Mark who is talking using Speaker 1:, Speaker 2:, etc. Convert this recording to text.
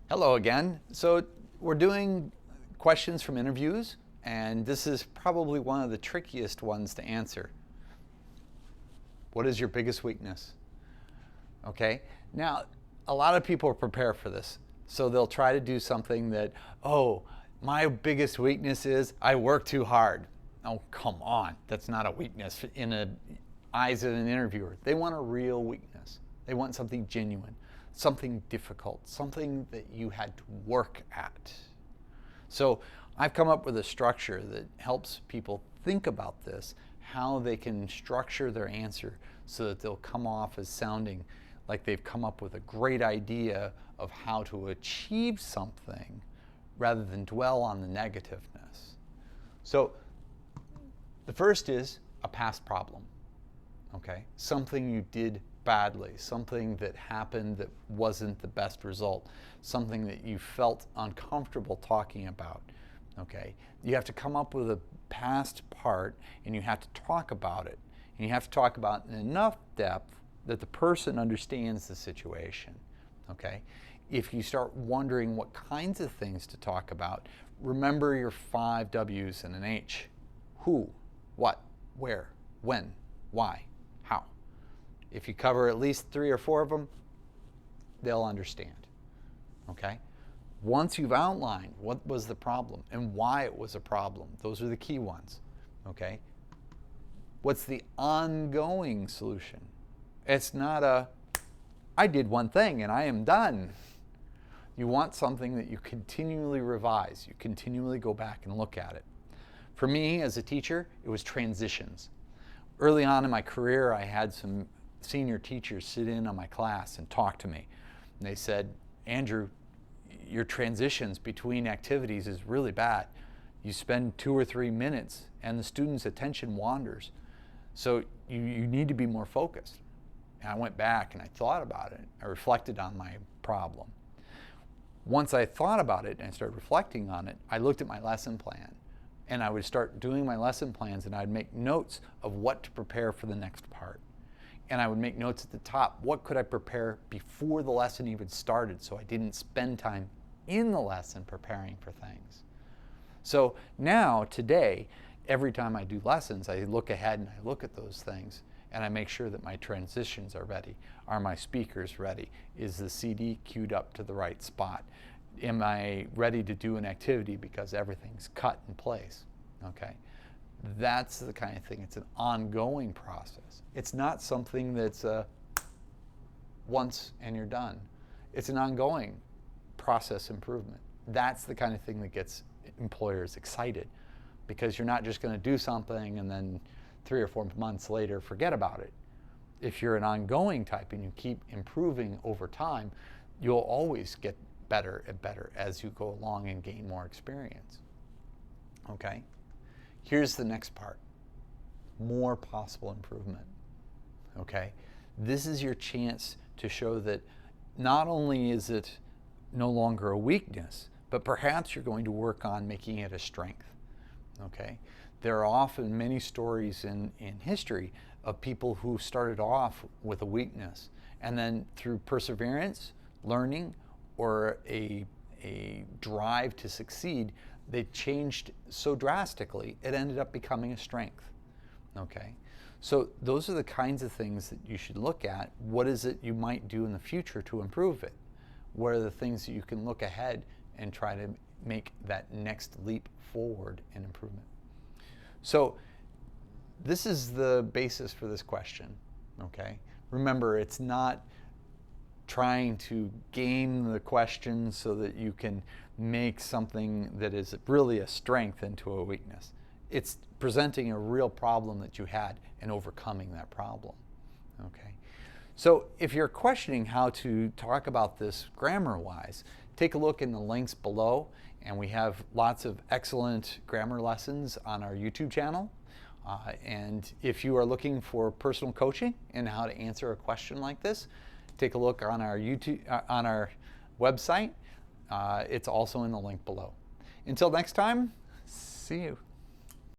Speaker 1: Hello again. So we're doing questions from interviews, and this is probably one of the trickiest ones to answer. What is your biggest weakness? Okay, now a lot of people prepare for this. So they'll try to do something that, oh, my biggest weakness is I work too hard. Oh, come on, that's not a weakness in the eyes of an interviewer. They want a real weakness. They want something genuine, something difficult, something that you had to work at. So I've come up with a structure that helps people think about this, how they can structure their answer so that they'll come off as sounding like they've come up with a great idea of how to achieve something rather than dwell on the negativeness. So the first is a past problem, okay? Something you did badly, something that happened that wasn't the best result, something that you felt uncomfortable talking about, okay? You have to come up with a past part and you have to talk about it. And you have to talk about it in enough depth that the person understands the situation, okay? If you start wondering what kinds of things to talk about, remember your 5 W's and an H. Who, what, where, when, why, how. If you cover at least 3 or 4 of them, they'll understand, okay? Once you've outlined what was the problem and why it was a problem, those are the key ones, okay? What's the ongoing solution? It's not a, I did one thing and I am done. You want something that you continually revise. You continually go back and look at it. For me as a teacher, it was transitions. Early on in my career, I had some senior teachers sit in on my class and talk to me. And they said, Andrew, your transitions between activities is really bad. You spend 2 or 3 minutes and the student's attention wanders. So you need to be more focused. And I went back and I thought about it. I reflected on my problem. Once I thought about it and I started reflecting on it, I looked at my lesson plan. And I would start doing my lesson plans and I'd make notes of what to prepare for the next part. And I would make notes at the top. What could I prepare before the lesson even started so I didn't spend time in the lesson preparing for things? So now, today, every time I do lessons, I look ahead and I look at those things and I make sure that my transitions are ready. Are my speakers ready? Is the CD queued up to the right spot? Am I ready to do an activity because everything's cut in place? Okay. That's the kind of thing. It's an ongoing process. It's not something that's once and you're done. It's an ongoing process improvement. That's the kind of thing that gets employers excited, because you're not just going to do something and then 3 or 4 months later forget about it. If you're an ongoing type and you keep improving over time, you'll always get better and better as you go along and gain more experience. Okay? Here's the next part. More possible improvement. Okay? This is your chance to show that not only is it no longer a weakness, but perhaps you're going to work on making it a strength. Okay? There are often many stories in history of people who started off with a weakness and then through perseverance, learning, or a drive to succeed, they changed so drastically, it ended up becoming a strength, okay? So those are the kinds of things that you should look at. What is it you might do in the future to improve it? What are the things that you can look ahead and try to make that next leap forward in improvement? So this is the basis for this question, okay? Remember, it's not trying to game the question so that you can make something that is really a strength into a weakness. It's presenting a real problem that you had and overcoming that problem. Okay. So if you're questioning how to talk about this grammar-wise, take a look in the links below, and we have lots of excellent grammar lessons on our YouTube channel. And if you are looking for personal coaching and how to answer a question like this, take a look on our on our website. It's also in the link below. Until next time, see you.